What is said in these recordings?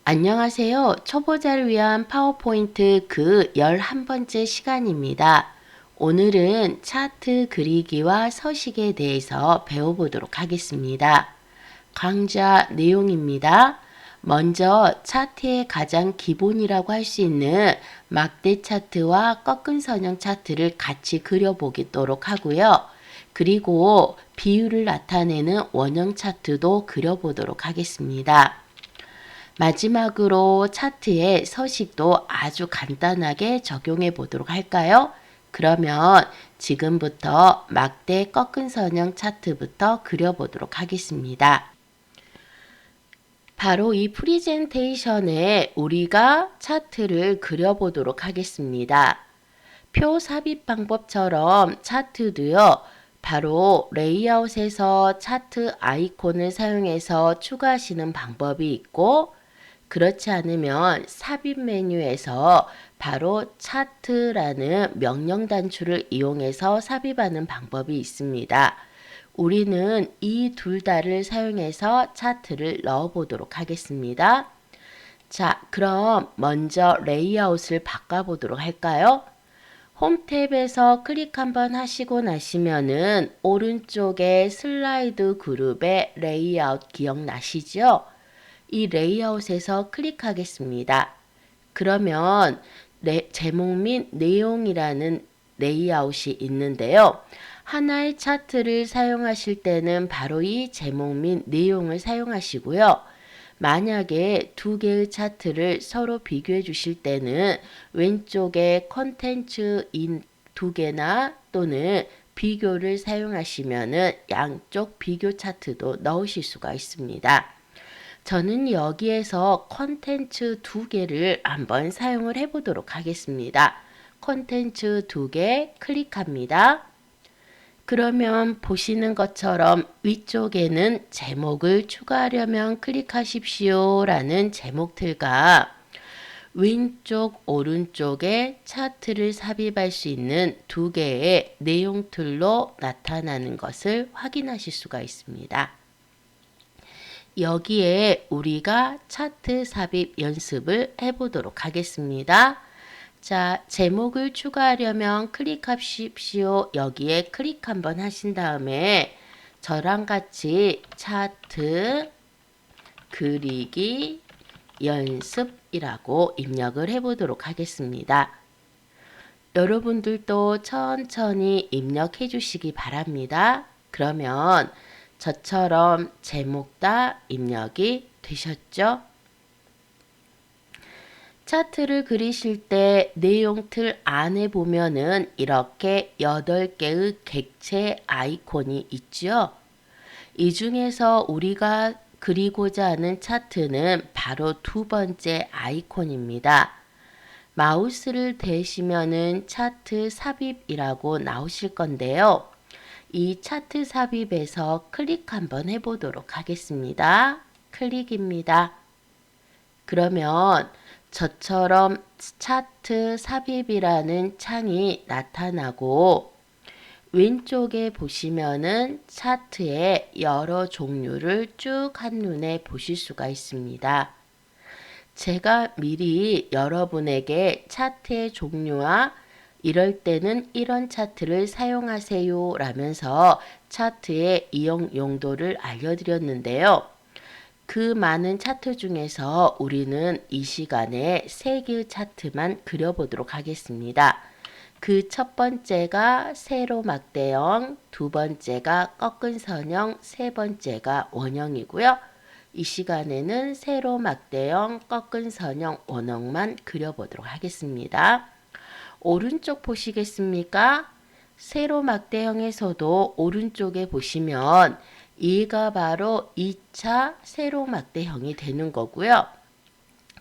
안녕하세요. 초보자를 위한 파워포인트 그 11번째 시간입니다. 오늘은 차트 그리기와 서식에 대해서 배워보도록 하겠습니다. 강좌 내용입니다. 먼저 차트의 가장 기본이라고 할 수 있는 막대 차트와 꺾은 선형 차트를 같이 그려보도록 하고요. 그리고 비율을 나타내는 원형 차트도 그려보도록 하겠습니다. 마지막으로 차트의 서식도 아주 간단하게 적용해 보도록 할까요? 그러면 지금부터 막대 꺾은 선형 차트부터 그려보도록 하겠습니다. 바로 이 프리젠테이션에 우리가 차트를 그려보도록 하겠습니다. 표 삽입 방법처럼 차트도요. 바로 레이아웃에서 차트 아이콘을 사용해서 추가하시는 방법이 있고, 그렇지 않으면 삽입 메뉴에서 바로 차트라는 명령 단추를 이용해서 삽입하는 방법이 있습니다. 우리는 이 둘 다를 사용해서 차트를 넣어 보도록 하겠습니다. 자, 그럼 먼저 레이아웃을 바꿔보도록 할까요? 홈 탭에서 클릭 한번 하시고 나시면은 오른쪽에 슬라이드 그룹의 레이아웃 기억나시죠? 이 레이아웃에서 클릭하겠습니다. 그러면 제목 및 내용이라는 레이아웃이 있는데요. 하나의 차트를 사용하실 때는 바로 이 제목 및 내용을 사용하시고요. 만약에 두 개의 차트를 서로 비교해 주실 때는 왼쪽에 컨텐츠인 두 개나 또는 비교를 사용하시면은 양쪽 비교 차트도 넣으실 수가 있습니다. 저는 여기에서 컨텐츠 두 개를 한번 사용을 해 보도록 하겠습니다. 컨텐츠 두 개 클릭합니다. 그러면 보시는 것처럼 위쪽에는 제목을 추가하려면 클릭하십시오 라는 제목틀과 왼쪽 오른쪽에 차트를 삽입할 수 있는 두 개의 내용틀로 나타나는 것을 확인하실 수가 있습니다. 여기에 우리가 차트 삽입 연습을 해보도록 하겠습니다. 자, 제목을 추가하려면 클릭하십시오. 여기에 클릭 한번 하신 다음에 저랑 같이 차트 그리기 연습이라고 입력을 해보도록 하겠습니다. 여러분들도 천천히 입력해 주시기 바랍니다. 그러면 저처럼 제목 다 입력이 되셨죠? 차트를 그리실 때 내용 틀 안에 보면은 이렇게 8개의 객체 아이콘이 있죠. 이 중에서 우리가 그리고자 하는 차트는 바로 두 번째 아이콘입니다. 마우스를 대시면은 차트 삽입이라고 나오실 건데요. 이 차트 삽입에서 클릭 한번 해보도록 하겠습니다. 클릭입니다. 그러면 저처럼 차트 삽입이라는 창이 나타나고 왼쪽에 보시면은 차트의 여러 종류를 쭉 한눈에 보실 수가 있습니다. 제가 미리 여러분에게 차트의 종류와 이럴 때는 이런 차트를 사용하세요 라면서 차트의 이용 용도를 알려드렸는데요. 그 많은 차트 중에서 우리는 이 시간에 3개의 차트만 그려보도록 하겠습니다. 그 첫 번째가 세로 막대형, 두 번째가 꺾은 선형, 세 번째가 원형이고요. 이 시간에는 세로 막대형, 꺾은 선형, 원형만 그려보도록 하겠습니다. 오른쪽 보시겠습니까? 세로 막대형에서도 오른쪽에 보시면 얘가 바로 2차 세로 막대형이 되는 거고요.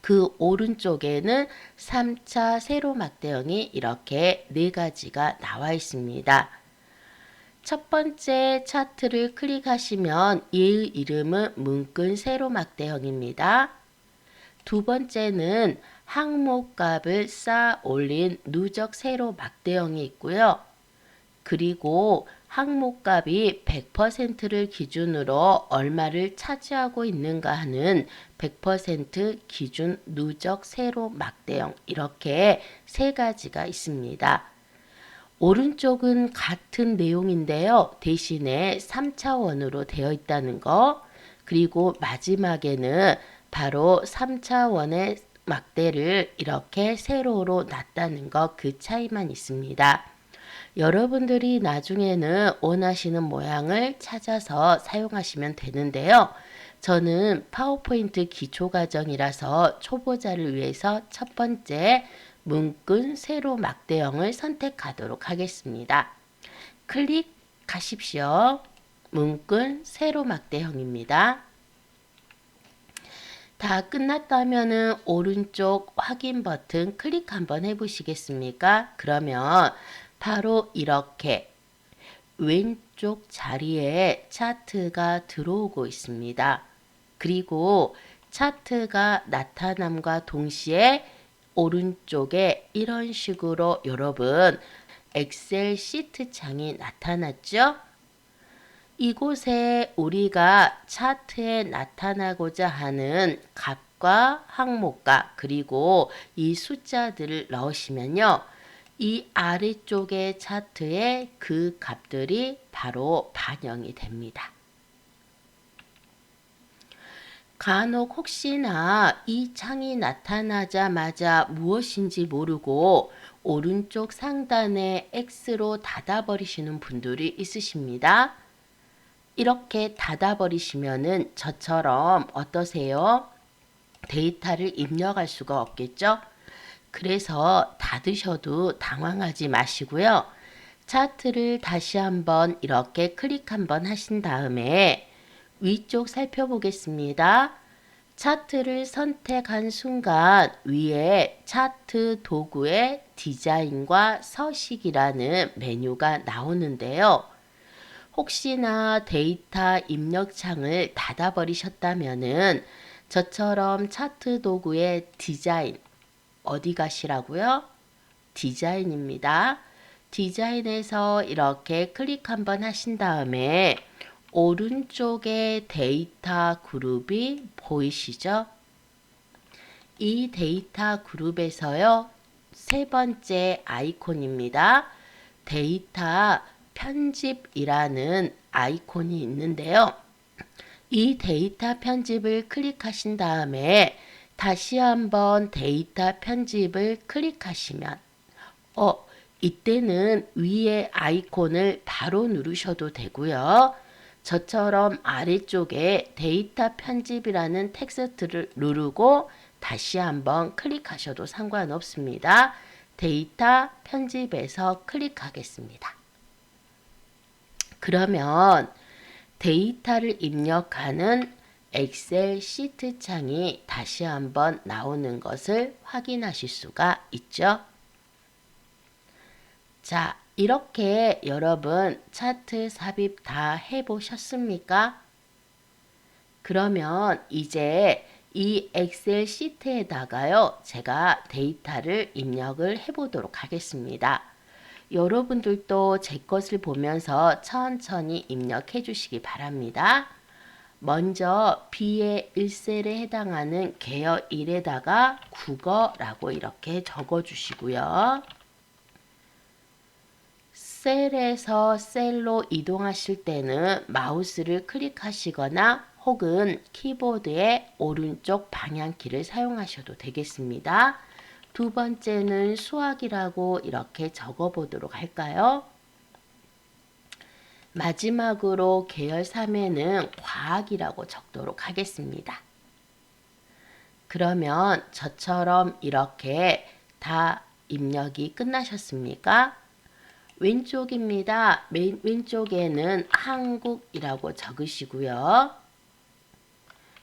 그 오른쪽에는 3차 세로 막대형이 이렇게 4가지가 나와 있습니다. 첫 번째 차트를 클릭하시면 얘의 이름은 문근 세로 막대형입니다. 두 번째는 항목값을 쌓아 올린 누적 세로 막대형이 있고요. 그리고 항목값이 100%를 기준으로 얼마를 차지하고 있는가 하는 100% 기준 누적 세로 막대형 이렇게 세 가지가 있습니다. 오른쪽은 같은 내용인데요. 대신에 3차원으로 되어 있다는 거. 그리고 마지막에는 바로 3차원의 막대를 이렇게 세로로 놨다는 거 그 차이만 있습니다. 여러분들이 나중에는 원하시는 모양을 찾아서 사용하시면 되는데요. 저는 파워포인트 기초과정이라서 초보자를 위해서 첫 번째 문근 세로 막대형을 선택하도록 하겠습니다. 클릭하십시오. 문근 세로 막대형입니다. 다 끝났다면은 오른쪽 확인 버튼 클릭 한번 해보시겠습니까? 그러면 바로 이렇게 왼쪽 자리에 차트가 들어오고 있습니다. 그리고 차트가 나타남과 동시에 오른쪽에 이런 식으로 여러분 엑셀 시트 창이 나타났죠? 이곳에 우리가 차트에 나타나고자 하는 값과 항목값 그리고 이 숫자들을 넣으시면요. 이 아래쪽의 차트에 그 값들이 바로 반영이 됩니다. 간혹 혹시나 이 창이 나타나자마자 무엇인지 모르고 오른쪽 상단에 X로 닫아버리시는 분들이 있으십니다. 이렇게 닫아버리시면은 저처럼 어떠세요? 데이터를 입력할 수가 없겠죠? 그래서 닫으셔도 당황하지 마시고요. 차트를 다시 한번 이렇게 클릭 한번 하신 다음에 위쪽 살펴보겠습니다. 차트를 선택한 순간 위에 차트 도구의 디자인과 서식이라는 메뉴가 나오는데요. 혹시나 데이터 입력 창을 닫아버리셨다면은 저처럼 차트 도구의 디자인 어디 가시라고요? 디자인입니다. 디자인에서 이렇게 클릭 한번 하신 다음에 오른쪽에 데이터 그룹이 보이시죠? 이 데이터 그룹에서요. 세 번째 아이콘입니다. 데이터 편집이라는 아이콘이 있는데요. 이 데이터 편집을 클릭하신 다음에 다시 한번 데이터 편집을 클릭하시면 이때는 위에 아이콘을 바로 누르셔도 되고요. 저처럼 아래쪽에 데이터 편집이라는 텍스트를 누르고 다시 한번 클릭하셔도 상관없습니다. 데이터 편집에서 클릭하겠습니다. 그러면 데이터를 입력하는 엑셀 시트 창이 다시 한번 나오는 것을 확인하실 수가 있죠. 자, 이렇게 여러분 차트 삽입 다 해보셨습니까? 그러면 이제 이 엑셀 시트에다가요, 제가 데이터를 입력을 해보도록 하겠습니다. 여러분들도 제 것을 보면서 천천히 입력해 주시기 바랍니다. 먼저 B의 1셀에 해당하는 계열 1에다가 국어라고 이렇게 적어 주시고요. 셀에서 셀로 이동하실 때는 마우스를 클릭하시거나 혹은 키보드의 오른쪽 방향키를 사용하셔도 되겠습니다. 두 번째는 수학이라고 이렇게 적어 보도록 할까요? 마지막으로 계열 3에는 과학이라고 적도록 하겠습니다. 그러면 저처럼 이렇게 다 입력이 끝나셨습니까? 왼쪽입니다. 맨 왼쪽에는 한국이라고 적으시고요.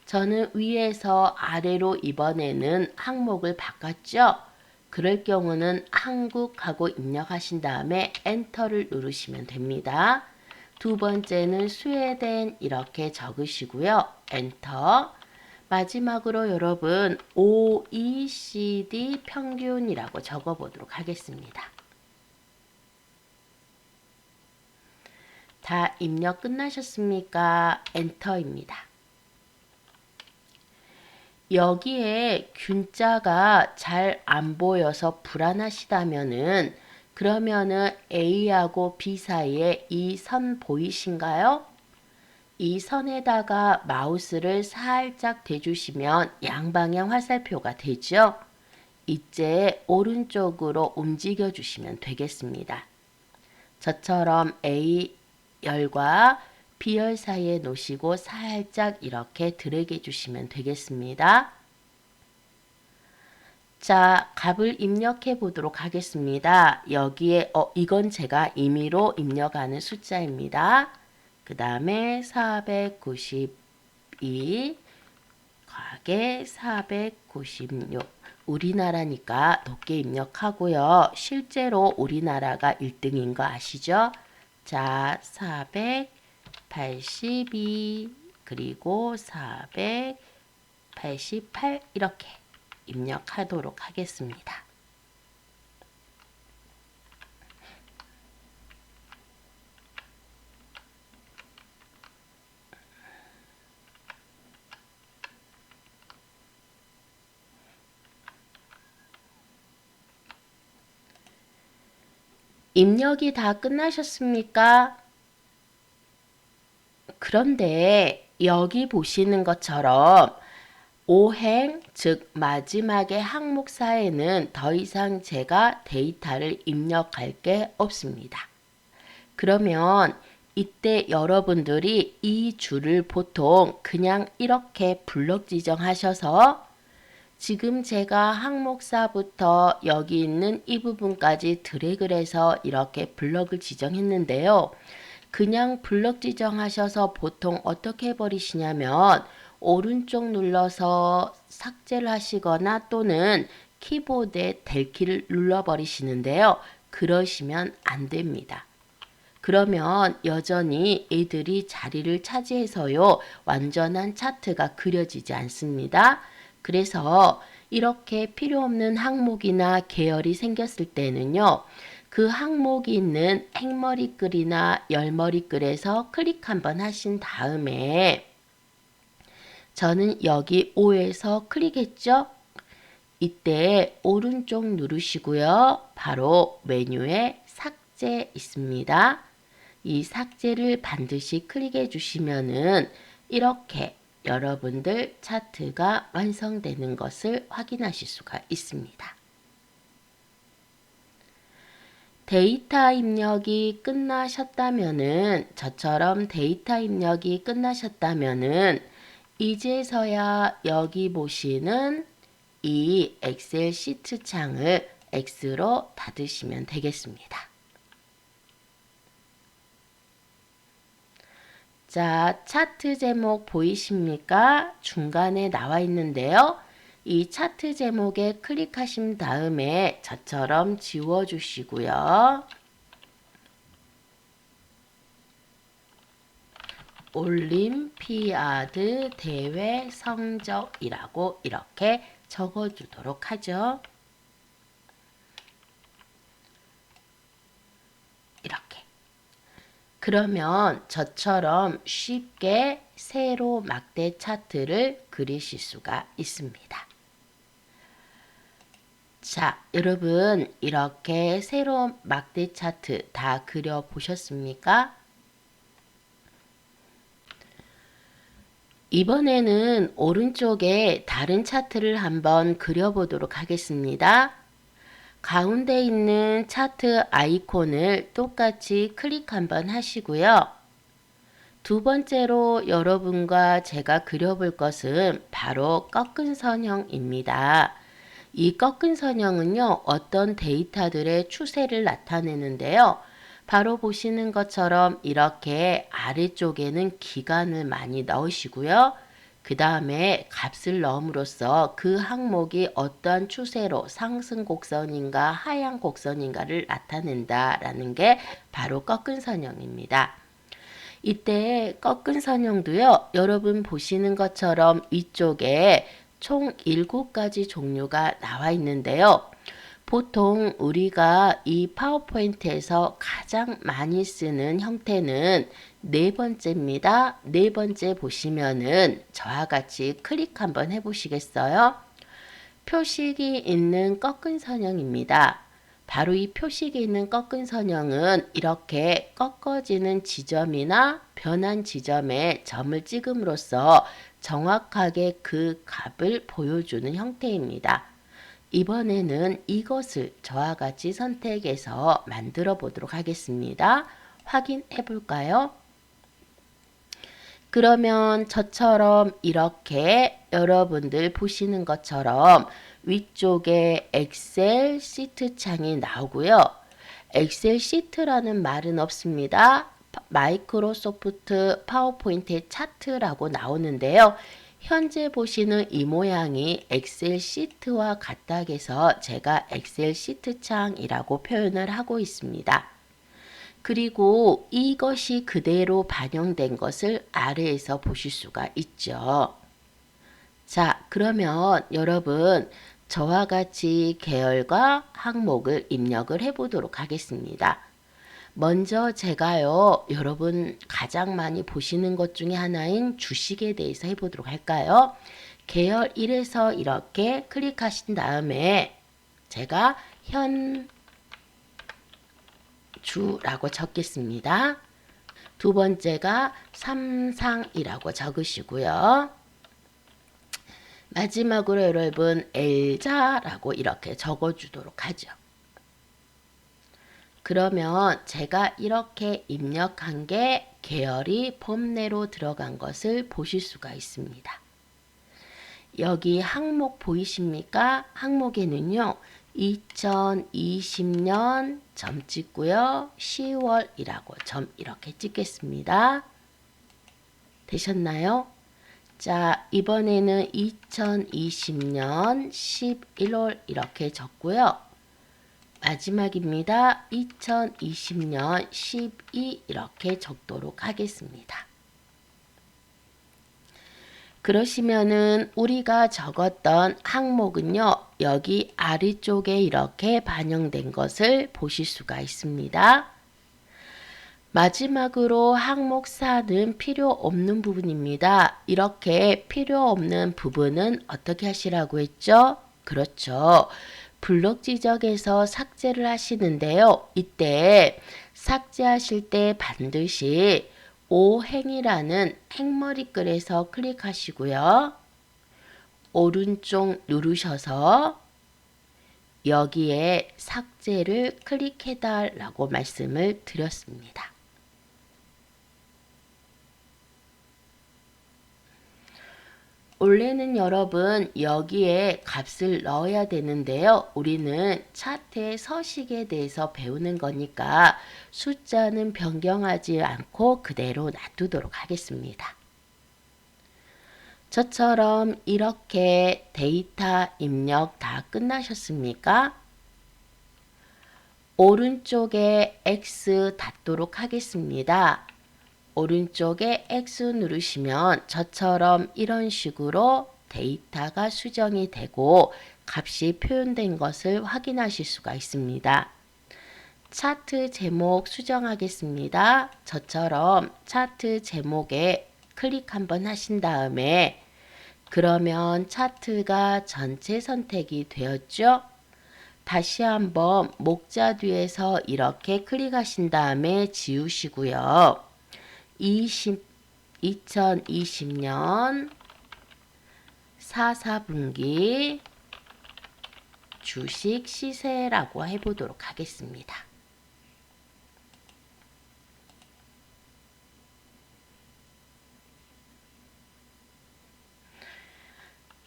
저는 위에서 아래로 이번에는 항목을 바꿨죠. 그럴 경우는 한국하고 입력하신 다음에 엔터를 누르시면 됩니다. 두 번째는 스웨덴 이렇게 적으시고요. 엔터. 마지막으로 여러분 OECD 평균이라고 적어보도록 하겠습니다. 다 입력 끝나셨습니까? 엔터입니다. 여기에 균자가 잘 안 보여서 불안하시다면은 그러면은 A하고 B 사이에 이 선 보이신가요? 이 선에다가 마우스를 살짝 대주시면 양방향 화살표가 되죠? 이제 오른쪽으로 움직여 주시면 되겠습니다. 저처럼 A열과 B열 사이에 놓으시고 살짝 이렇게 드래그 해주시면 되겠습니다. 자, 값을 입력해 보도록 하겠습니다. 여기에 이건 제가 임의로 입력하는 숫자입니다. 그 다음에 492 곱하기 496 우리나라니까 높게 입력하고요. 실제로 우리나라가 1등인 거 아시죠? 자, 482 그리고 488 이렇게 입력하도록 하겠습니다. 입력이 다 끝나셨습니까? 그런데 여기 보시는 것처럼 오행, 즉 마지막에 항목사에는 더 이상 제가 데이터를 입력할 게 없습니다. 그러면 이때 여러분들이 이 줄을 보통 그냥 이렇게 블럭 지정하셔서 지금 제가 항목사부터 여기 있는 이 부분까지 드래그를 해서 이렇게 블럭을 지정했는데요. 그냥 블럭 지정하셔서 보통 어떻게 해버리시냐면 오른쪽 눌러서 삭제를 하시거나 또는 키보드에 del 키를 눌러버리시는데요. 그러시면 안 됩니다. 그러면 여전히 애들이 자리를 차지해서요. 완전한 차트가 그려지지 않습니다. 그래서 이렇게 필요 없는 항목이나 계열이 생겼을 때는요. 그 항목이 있는 행머리 글이나 열머리 글에서 클릭 한번 하신 다음에 저는 여기 5에서 클릭했죠. 이때 오른쪽 누르시고요. 바로 메뉴에 삭제 있습니다. 이 삭제를 반드시 클릭해 주시면은 이렇게 여러분들 차트가 완성되는 것을 확인하실 수가 있습니다. 데이터 입력이 끝나셨다면은 저처럼 데이터 입력이 끝나셨다면은 이제서야 여기 보시는 이 엑셀 시트 창을 X로 닫으시면 되겠습니다. 자, 차트 제목 보이십니까? 중간에 나와 있는데요. 이 차트 제목에 클릭하신 다음에 저처럼 지워주시고요. 올림피아드 대회 성적이라고 이렇게 적어주도록 하죠. 이렇게. 그러면 저처럼 쉽게 세로 막대 차트를 그리실 수가 있습니다. 자, 여러분 이렇게 세로 막대 차트 다 그려보셨습니까? 이번에는 오른쪽에 다른 차트를 한번 그려보도록 하겠습니다. 가운데 있는 차트 아이콘을 똑같이 클릭 한번 하시고요. 두 번째로 여러분과 제가 그려볼 것은 바로 꺾은 선형입니다. 이 꺾은 선형은요, 어떤 데이터들의 추세를 나타내는데요. 바로 보시는 것처럼 이렇게 아래쪽에는 기간을 많이 넣으시고요. 그 다음에 값을 넣음으로써 그 항목이 어떠한 추세로 상승 곡선인가 하향 곡선인가를 나타낸다라는 게 바로 꺾은 선형입니다. 이때 꺾은 선형도요. 여러분 보시는 것처럼 위쪽에 총 7가지 종류가 나와 있는데요. 보통 우리가 이 파워포인트에서 가장 많이 쓰는 형태는 네 번째입니다. 네 번째 보시면은 저와 같이 클릭 한번 해보시겠어요? 표식이 있는 꺾은 선형입니다. 바로 이 표식이 있는 꺾은 선형은 이렇게 꺾어지는 지점이나 변한 지점에 점을 찍음으로써 정확하게 그 값을 보여주는 형태입니다. 이번에는 이것을 저와 같이 선택해서 만들어 보도록 하겠습니다. 확인해 볼까요? 그러면 저처럼 이렇게 여러분들 보시는 것처럼 위쪽에 엑셀 시트 창이 나오고요. 엑셀 시트라는 말은 없습니다. 마이크로소프트 파워포인트의 차트라고 나오는데요. 현재 보시는 이 모양이 엑셀 시트와 같다 해서 제가 엑셀 시트 창이라고 표현을 하고 있습니다. 그리고 이것이 그대로 반영된 것을 아래에서 보실 수가 있죠. 자, 그러면 여러분 저와 같이 계열과 항목을 입력을 해보도록 하겠습니다. 먼저 제가요, 여러분 가장 많이 보시는 것 중에 하나인 주식에 대해서 해보도록 할까요? 계열 1에서 이렇게 클릭하신 다음에 제가 현주라고 적겠습니다. 두 번째가 삼상이라고 적으시고요. 마지막으로 여러분 엘자라고 이렇게 적어주도록 하죠. 그러면 제가 이렇게 입력한 게 계열이 범내로 들어간 것을 보실 수가 있습니다. 여기 항목 보이십니까? 항목에는요. 2020년 점 찍고요. 10월이라고 점 이렇게 찍겠습니다. 되셨나요? 자, 이번에는 2020년 11월 이렇게 적고요. 마지막입니다. 2020년 12 이렇게 적도록 하겠습니다. 그러시면은 우리가 적었던 항목은요. 여기 아래쪽에 이렇게 반영된 것을 보실 수가 있습니다. 마지막으로 항목 4는 필요 없는 부분입니다. 이렇게 필요 없는 부분은 어떻게 하시라고 했죠? 그렇죠. 블록 지적에서 삭제를 하시는데요. 이때 삭제하실 때 반드시 오행이라는 행머리글에서 클릭하시고요. 오른쪽 누르셔서 여기에 삭제를 클릭해달라고 말씀을 드렸습니다. 원래는 여러분 여기에 값을 넣어야 되는데요. 우리는 차트의 서식에 대해서 배우는 거니까 숫자는 변경하지 않고 그대로 놔두도록 하겠습니다. 저처럼 이렇게 데이터 입력 다 끝나셨습니까? 오른쪽에 X 닫도록 하겠습니다. 오른쪽에 X 누르시면 저처럼 이런 식으로 데이터가 수정이 되고 값이 표현된 것을 확인하실 수가 있습니다. 차트 제목 수정하겠습니다. 저처럼 차트 제목에 클릭 한번 하신 다음에 그러면 차트가 전체 선택이 되었죠? 다시 한번 목자 뒤에서 이렇게 클릭하신 다음에 지우시고요. 2020년 4분기 주식 시세라고 해보도록 하겠습니다.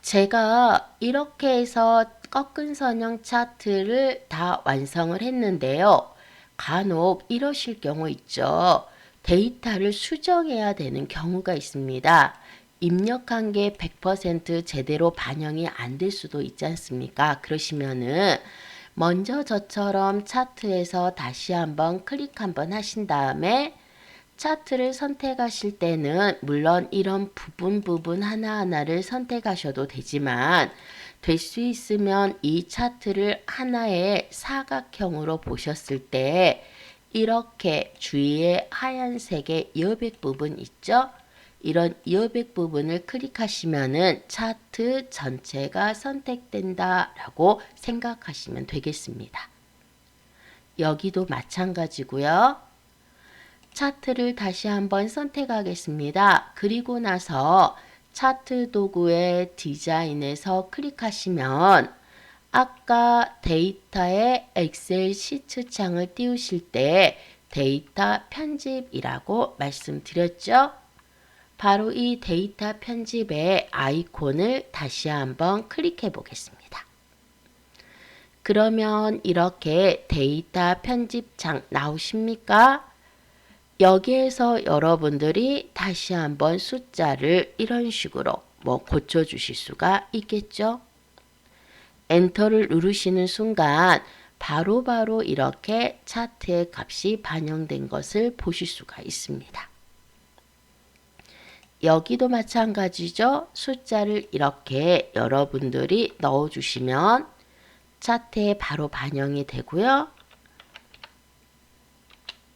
제가 이렇게 해서 꺾은 선형 차트를 다 완성을 했는데요. 간혹 이러실 경우 있죠. 데이터를 수정해야 되는 경우가 있습니다. 입력한 게 100% 제대로 반영이 안 될 수도 있지 않습니까? 그러시면은 먼저 저처럼 차트에서 다시 한번 클릭 한번 하신 다음에 차트를 선택하실 때는 물론 이런 부분 하나하나를 선택하셔도 되지만 될 수 있으면 이 차트를 하나의 사각형으로 보셨을 때 이렇게 주위에 하얀색의 여백 부분 있죠? 이런 여백 부분을 클릭하시면은 차트 전체가 선택된다 라고 생각하시면 되겠습니다. 여기도 마찬가지고요. 차트를 다시 한번 선택하겠습니다. 그리고 나서 차트 도구의 디자인에서 클릭하시면 아까 데이터의 엑셀 시트 창을 띄우실 때 데이터 편집이라고 말씀드렸죠? 바로 이 데이터 편집의 아이콘을 다시 한번 클릭해 보겠습니다. 그러면 이렇게 데이터 편집창 나오십니까? 여기에서 여러분들이 다시 한번 숫자를 이런 식으로 고쳐주실 수가 있겠죠. 엔터를 누르시는 순간 바로바로 이렇게 차트의 값이 반영된 것을 보실 수가 있습니다. 여기도 마찬가지죠. 숫자를 이렇게 여러분들이 넣어주시면 차트에 바로 반영이 되고요.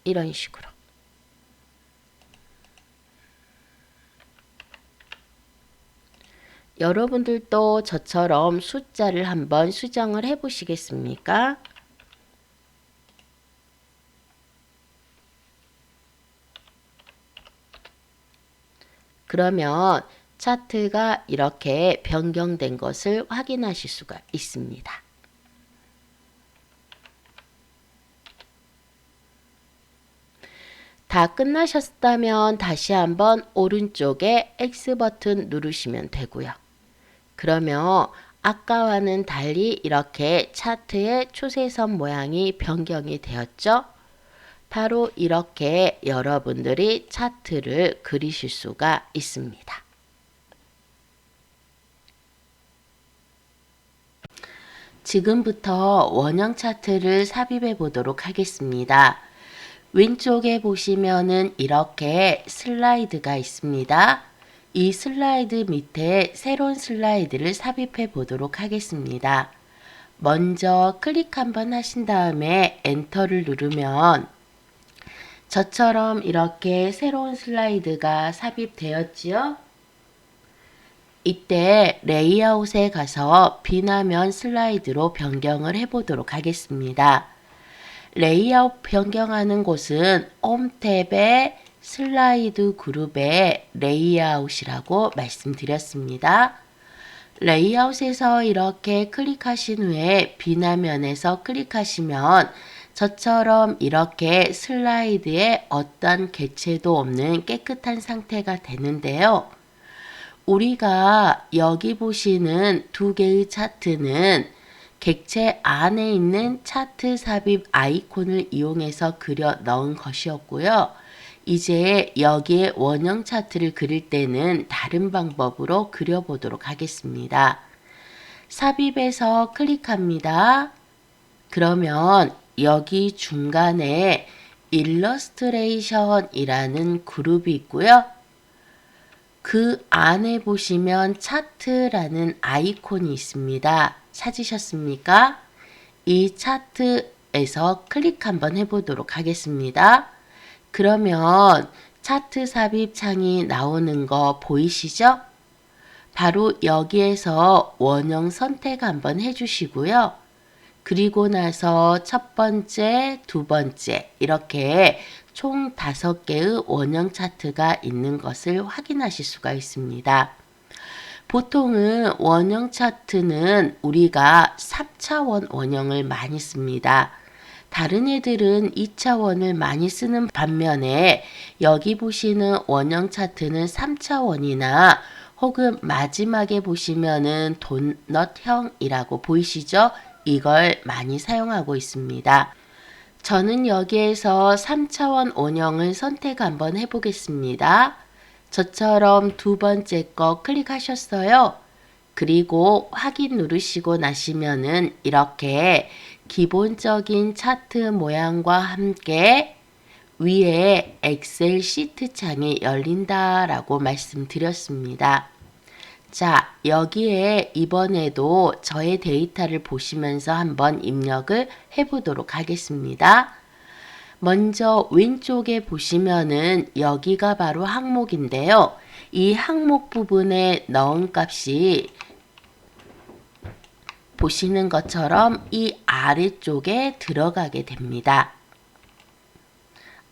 이런 식으로. 여러분들도 저처럼 숫자를 한번 수정을 해 보시겠습니까? 그러면 차트가 이렇게 변경된 것을 확인하실 수가 있습니다. 다 끝나셨다면 다시 한번 오른쪽에 X 버튼 누르시면 되고요. 그러면 아까와는 달리 이렇게 차트의 초세선 모양이 변경이 되었죠? 바로 이렇게 여러분들이 차트를 그리실 수가 있습니다. 지금부터 원형 차트를 삽입해 보도록 하겠습니다. 왼쪽에 보시면은 이렇게 슬라이드가 있습니다. 이 슬라이드 밑에 새로운 슬라이드를 삽입해 보도록 하겠습니다. 먼저 클릭 한번 하신 다음에 엔터를 누르면 저처럼 이렇게 새로운 슬라이드가 삽입되었지요. 이때 레이아웃에 가서 비나면 슬라이드로 변경을 해 보도록 하겠습니다. 레이아웃 변경하는 곳은 홈 탭의 슬라이드 그룹의 레이아웃이라고 말씀드렸습니다. 레이아웃에서 이렇게 클릭하신 후에 비나면에서 클릭하시면 저처럼 이렇게 슬라이드에 어떤 개체도 없는 깨끗한 상태가 되는데요. 우리가 여기 보시는 두 개의 차트는 객체 안에 있는 차트 삽입 아이콘을 이용해서 그려 넣은 것이었고요. 이제 여기에 원형 차트를 그릴 때는 다른 방법으로 그려보도록 하겠습니다. 삽입에서 클릭합니다. 그러면 여기 중간에 일러스트레이션이라는 그룹이 있고요. 그 안에 보시면 차트라는 아이콘이 있습니다. 찾으셨습니까? 이 차트에서 클릭 한번 해보도록 하겠습니다. 그러면 차트 삽입 창이 나오는 거 보이시죠? 바로 여기에서 원형 선택 한번 해주시고요. 그리고 나서 첫 번째, 두 번째 이렇게 총 5개의 원형 차트가 있는 것을 확인하실 수가 있습니다. 보통은 원형 차트는 우리가 3차원 원형을 많이 씁니다. 다른 애들은 2차원을 많이 쓰는 반면에 여기 보시는 원형 차트는 3차원이나 혹은 마지막에 보시면은 도넛형이라고 보이시죠? 이걸 많이 사용하고 있습니다. 저는 여기에서 3차원 원형을 선택 한번 해보겠습니다. 저처럼 두 번째 거 클릭하셨어요. 그리고 확인 누르시고 나시면은 이렇게 기본적인 차트 모양과 함께 위에 엑셀 시트 창이 열린다라고 말씀드렸습니다. 자, 여기에 이번에도 저의 데이터를 보시면서 한번 입력을 해보도록 하겠습니다. 먼저 왼쪽에 보시면은 여기가 바로 항목인데요. 이 항목 부분에 넣은 값이 보시는 것처럼 이 아래쪽에 들어가게 됩니다.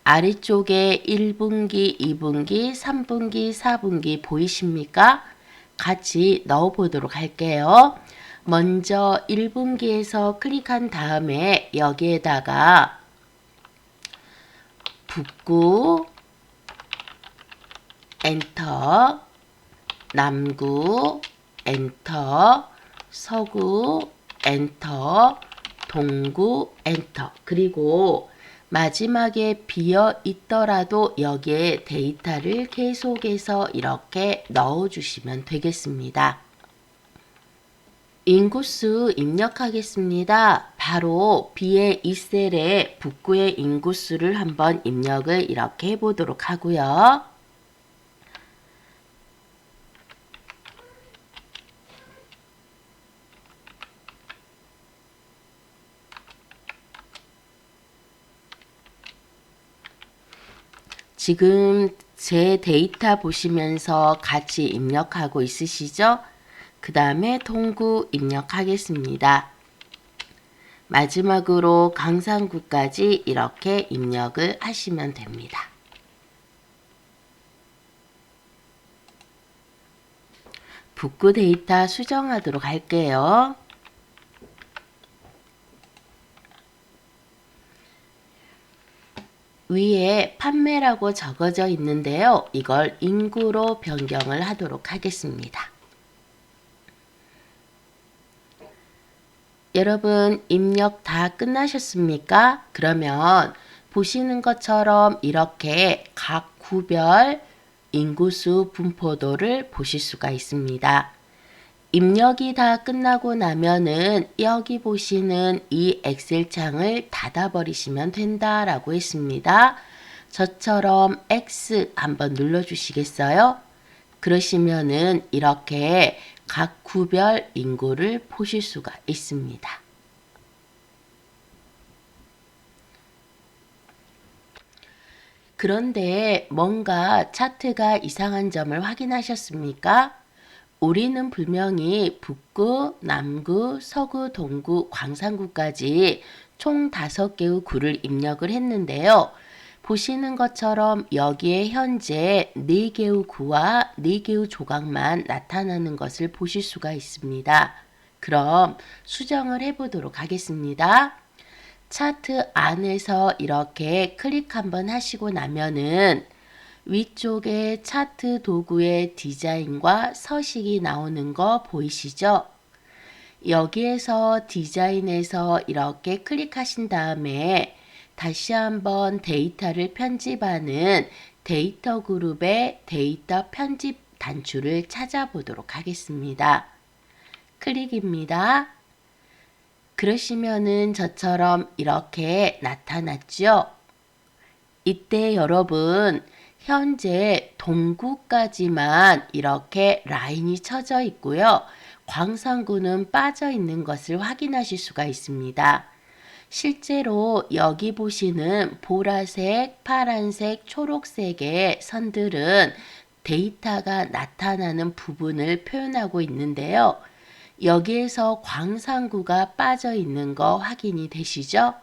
아래쪽에 1분기, 2분기, 3분기, 4분기 보이십니까? 같이 넣어 보도록 할게요. 먼저 1분기에서 클릭한 다음에 여기에다가 북구, 엔터, 남구, 엔터, 서구, 엔터, 동구, 엔터. 그리고 마지막에 비어 있더라도 여기에 데이터를 계속해서 이렇게 넣어주시면 되겠습니다. 인구수 입력하겠습니다. 바로 B의 이 셀에 북구의 인구수를 한번 입력을 이렇게 해보도록 하고요. 지금 제 데이터 보시면서 같이 입력하고 있으시죠? 그 다음에 동구 입력하겠습니다. 마지막으로 강산구까지 이렇게 입력을 하시면 됩니다. 북구 데이터 수정하도록 할게요. 위에 판매라고 적어져 있는데요. 이걸 인구로 변경을 하도록 하겠습니다. 여러분 입력 다 끝나셨습니까? 그러면 보시는 것처럼 이렇게 각 구별 인구수 분포도를 보실 수가 있습니다. 입력이 다 끝나고 나면은 여기 보시는 이 엑셀 창을 닫아 버리시면 된다라고 했습니다. 저처럼 X 한번 눌러 주시겠어요? 그러시면은 이렇게 각 구별 인구를 보실 수가 있습니다. 그런데 뭔가 차트가 이상한 점을 확인하셨습니까? 우리는 분명히 북구, 남구, 서구, 동구, 광산구까지 총 5개의 구를 입력을 했는데요. 보시는 것처럼 여기에 현재 4개의 구와 4개의 조각만 나타나는 것을 보실 수가 있습니다. 그럼 수정을 해보도록 하겠습니다. 차트 안에서 이렇게 클릭 한번 하시고 나면은 위쪽에 차트 도구의 디자인과 서식이 나오는 거 보이시죠? 여기에서 디자인에서 이렇게 클릭하신 다음에 다시 한번 데이터를 편집하는 데이터 그룹의 데이터 편집 단추를 찾아보도록 하겠습니다. 클릭입니다. 그러시면은 저처럼 이렇게 나타났죠? 이때 여러분 현재 동구까지만 이렇게 라인이 쳐져 있고요. 광산구는 빠져 있는 것을 확인하실 수가 있습니다. 실제로 여기 보시는 보라색, 파란색, 초록색의 선들은 데이터가 나타나는 부분을 표현하고 있는데요. 여기에서 광산구가 빠져 있는 거 확인이 되시죠?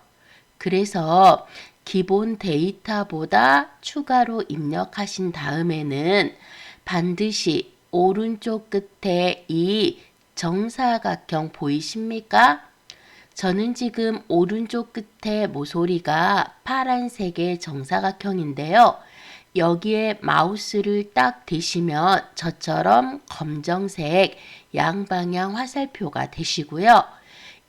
그래서 기본 데이터보다 추가로 입력하신 다음에는 반드시 오른쪽 끝에 이 정사각형 보이십니까? 저는 지금 오른쪽 끝에 모서리가 파란색의 정사각형인데요. 여기에 마우스를 딱 대시면 저처럼 검정색 양방향 화살표가 되시고요.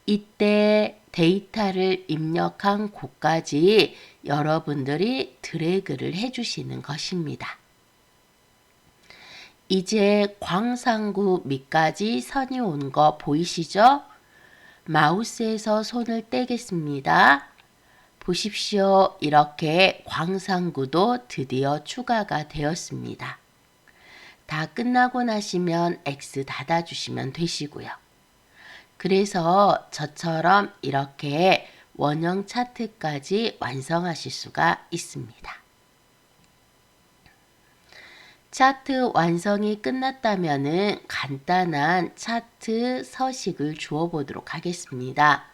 이때 데이터를 입력한 곳까지 여러분들이 드래그를 해주시는 것입니다. 이제 광산구 밑까지 선이 온 거 보이시죠? 마우스에서 손을 떼겠습니다. 보십시오. 이렇게 광산구도 드디어 추가가 되었습니다. 다 끝나고 나시면 X 닫아주시면 되시고요. 그래서 저처럼 이렇게 원형 차트까지 완성하실 수가 있습니다. 차트 완성이 끝났다면 간단한 차트 서식을 주어 보도록 하겠습니다.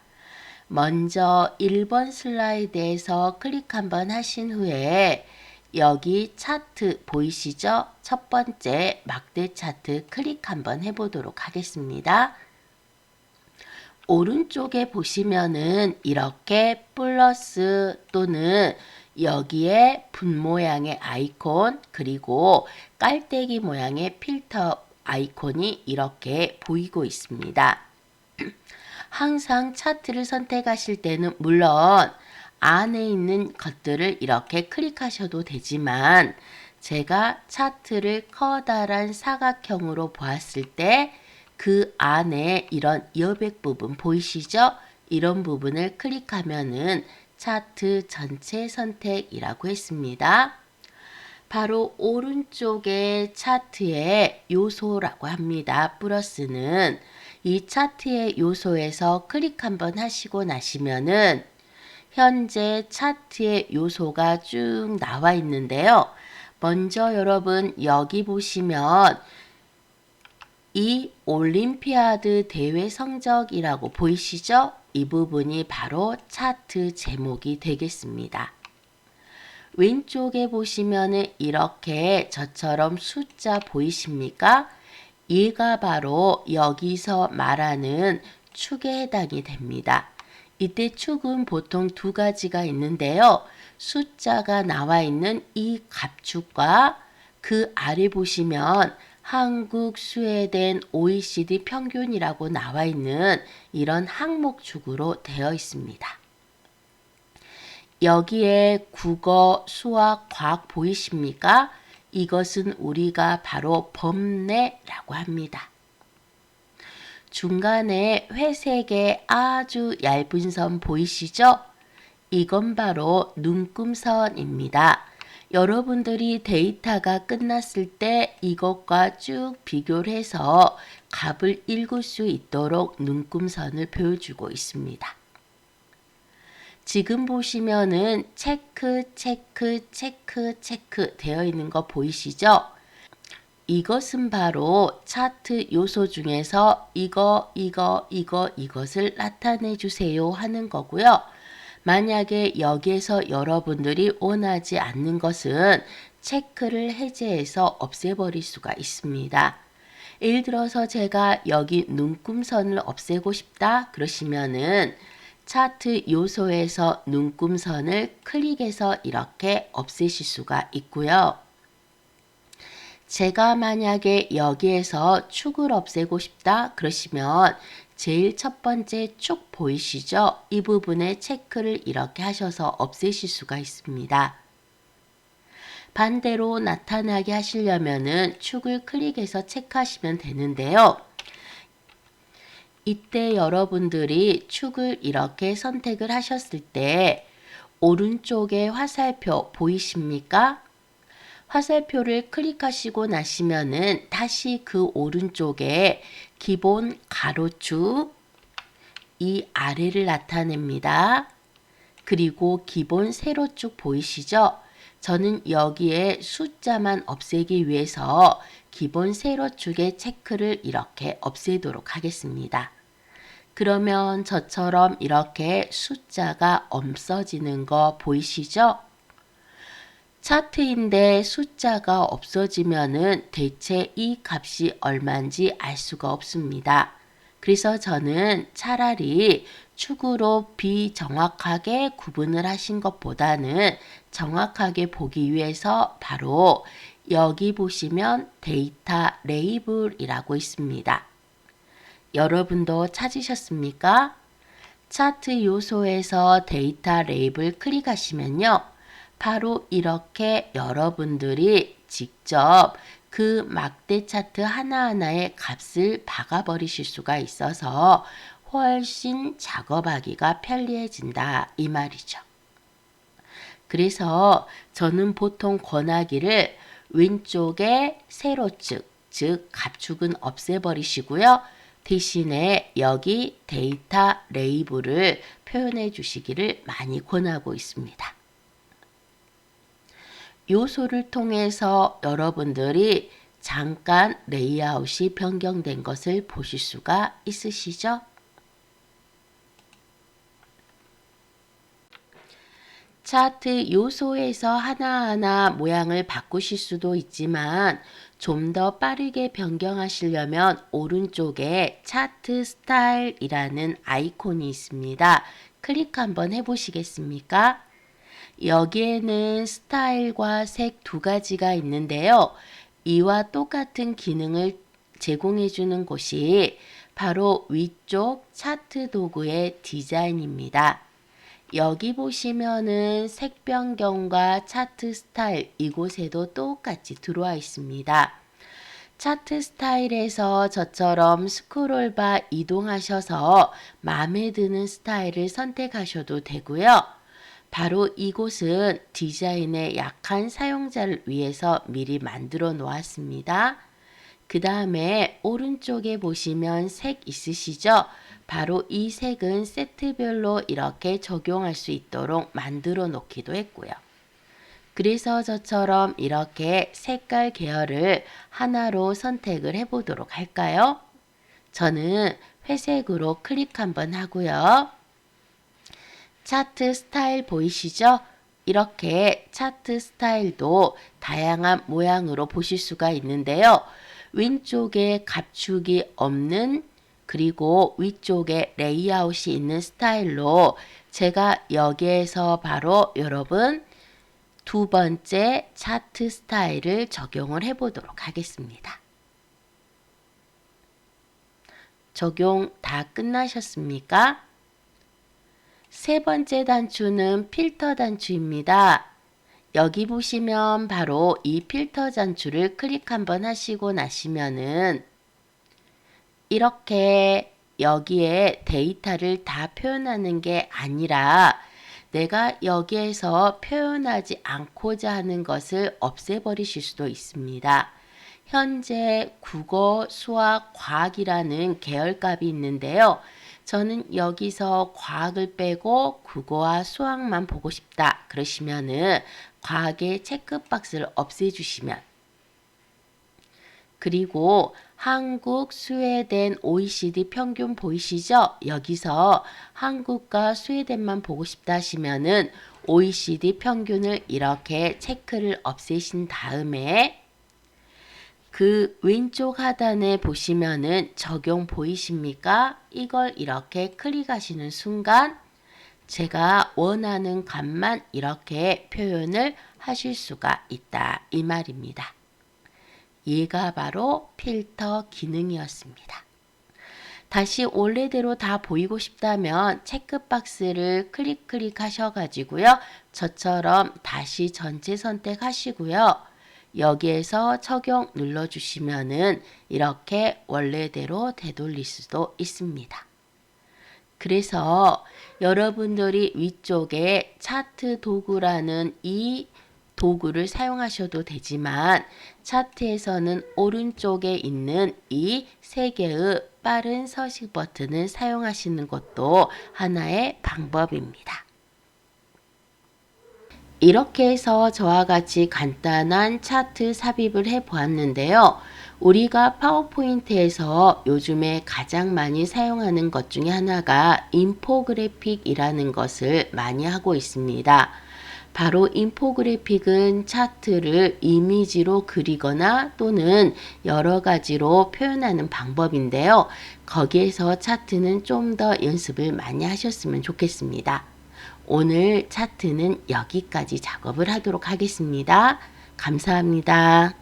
먼저 1번 슬라이드에서 클릭 한번 하신 후에 여기 차트 보이시죠? 첫 번째 막대 차트 클릭 한번 해보도록 하겠습니다. 오른쪽에 보시면은 이렇게 플러스 또는 여기에 분 모양의 아이콘 그리고 깔때기 모양의 필터 아이콘이 이렇게 보이고 있습니다. 항상 차트를 선택하실 때는 물론 안에 있는 것들을 이렇게 클릭하셔도 되지만 제가 차트를 커다란 사각형으로 보았을 때 그 안에 이런 여백 부분 보이시죠? 이런 부분을 클릭하면은 차트 전체 선택이라고 했습니다. 바로 오른쪽에 차트의 요소라고 합니다. 플러스는 이 차트의 요소에서 클릭 한번 하시고 나시면은 현재 차트의 요소가 쭉 나와 있는데요. 먼저 여러분 여기 보시면 이 올림피아드 대회 성적이라고 보이시죠? 이 부분이 바로 차트 제목이 되겠습니다. 왼쪽에 보시면은 이렇게 저처럼 숫자 보이십니까? 얘가 바로 여기서 말하는 축에 해당이 됩니다. 이때 축은 보통 두 가지가 있는데요. 숫자가 나와 있는 이 값축과 그 아래 보시면 한국, 스웨덴, OECD 평균이라고 나와 있는 이런 항목축으로 되어 있습니다. 여기에 국어, 수학, 과학 보이십니까? 이것은 우리가 바로 범례라고 합니다. 중간에 회색의 아주 얇은 선 보이시죠? 이건 바로 눈금선입니다. 여러분들이 데이터가 끝났을 때 이것과 쭉 비교를 해서 값을 읽을 수 있도록 눈금선을 보여주고 있습니다. 지금 보시면은 체크, 체크, 체크, 체크 되어 있는 거 보이시죠? 이것은 바로 차트 요소 중에서 이것을 나타내 주세요 하는 거고요. 만약에 여기에서 여러분들이 원하지 않는 것은 체크를 해제해서 없애버릴 수가 있습니다. 예를 들어서 제가 여기 눈금선을 없애고 싶다 그러시면은 차트 요소에서 눈금선을 클릭해서 이렇게 없애실 수가 있고요. 제가 만약에 여기에서 축을 없애고 싶다 그러시면 제일 첫 번째 축 보이시죠? 이 부분에 체크를 이렇게 하셔서 없애실 수가 있습니다. 반대로 나타나게 하시려면은 축을 클릭해서 체크하시면 되는데요. 이때 여러분들이 축을 이렇게 선택을 하셨을 때 오른쪽에 화살표 보이십니까? 화살표를 클릭하시고 나시면은 다시 그 오른쪽에 기본 가로축 이 아래를 나타냅니다. 그리고 기본 세로축 보이시죠? 저는 여기에 숫자만 없애기 위해서 기본 세로축의 체크를 이렇게 없애도록 하겠습니다. 그러면 저처럼 이렇게 숫자가 없어지는 거 보이시죠? 차트인데 숫자가 없어지면은 대체 이 값이 얼마인지 알 수가 없습니다. 그래서 저는 차라리 축으로 비정확하게 구분을 하신 것보다는 정확하게 보기 위해서 바로 여기 보시면 데이터 레이블이라고 있습니다. 여러분도 찾으셨습니까? 차트 요소에서 데이터 레이블 클릭하시면요. 바로 이렇게 여러분들이 직접 그 막대 차트 하나하나의 값을 박아버리실 수가 있어서 훨씬 작업하기가 편리해진다 이 말이죠. 그래서 저는 보통 권하기를 왼쪽에 세로축, 즉 갑축은 없애버리시고요. 대신에 여기 데이터 레이블을 표현해 주시기를 많이 권하고 있습니다. 요소를 통해서 여러분들이 잠깐 레이아웃이 변경된 것을 보실 수가 있으시죠? 차트 요소에서 하나하나 모양을 바꾸실 수도 있지만 좀 더 빠르게 변경하시려면 오른쪽에 차트 스타일이라는 아이콘이 있습니다. 클릭 한번 해보시겠습니까? 여기에는 스타일과 색 두 가지가 있는데요. 이와 똑같은 기능을 제공해 주는 곳이 바로 위쪽 차트 도구의 디자인입니다. 여기 보시면은 색 변경과 차트 스타일 이곳에도 똑같이 들어와 있습니다. 차트 스타일에서 저처럼 스크롤바 이동하셔서 마음에 드는 스타일을 선택하셔도 되고요. 바로 이곳은 디자인의 약한 사용자를 위해서 미리 만들어 놓았습니다. 그 다음에 오른쪽에 보시면 색 있으시죠? 바로 이 색은 세트별로 이렇게 적용할 수 있도록 만들어 놓기도 했고요. 그래서 저처럼 이렇게 색깔 계열을 하나로 선택을 해보도록 할까요? 저는 회색으로 클릭 한번 하고요. 차트 스타일 보이시죠? 이렇게 차트 스타일도 다양한 모양으로 보실 수가 있는데요. 왼쪽에 갑축이 없는 그리고 위쪽에 레이아웃이 있는 스타일로 제가 여기에서 바로 여러분 두 번째 차트 스타일을 적용을 해보도록 하겠습니다. 적용 다 끝나셨습니까? 세 번째 단추는 필터 단추입니다. 여기 보시면 바로 이 필터 단추를 클릭 한번 하시고 나시면은 이렇게 여기에 데이터를 다 표현하는 게 아니라 내가 여기에서 표현하지 않고자 하는 것을 없애버리실 수도 있습니다. 현재 국어, 수학, 과학이라는 계열값이 있는데요. 저는 여기서 과학을 빼고 국어와 수학만 보고 싶다. 그러시면은 과학의 체크박스를 없애주시면 그리고 한국, 스웨덴, OECD 평균 보이시죠? 여기서 한국과 스웨덴만 보고 싶다 하시면은 OECD 평균을 이렇게 체크를 없애신 다음에 그 왼쪽 하단에 보시면은 적용 보이십니까? 이걸 이렇게 클릭하시는 순간 제가 원하는 값만 이렇게 표현을 하실 수가 있다. 이 말입니다. 얘가 바로 필터 기능이었습니다. 다시 원래대로 다 보이고 싶다면 체크박스를 클릭 하셔가지고요. 저처럼 다시 전체 선택하시고요. 여기에서 적용 눌러주시면은 이렇게 원래대로 되돌릴 수도 있습니다. 그래서 여러분들이 위쪽에 차트 도구라는 이 도구를 사용하셔도 되지만 차트에서는 오른쪽에 있는 이 세 개의 빠른 서식 버튼을 사용하시는 것도 하나의 방법입니다. 이렇게 해서 저와 같이 간단한 차트 삽입을 해 보았는데요. 우리가 파워포인트에서 요즘에 가장 많이 사용하는 것 중에 하나가 인포그래픽이라는 것을 많이 하고 있습니다. 바로 인포그래픽은 차트를 이미지로 그리거나 또는 여러 가지로 표현하는 방법인데요. 거기에서 차트는 좀 더 연습을 많이 하셨으면 좋겠습니다. 오늘 차트는 여기까지 작업을 하도록 하겠습니다. 감사합니다.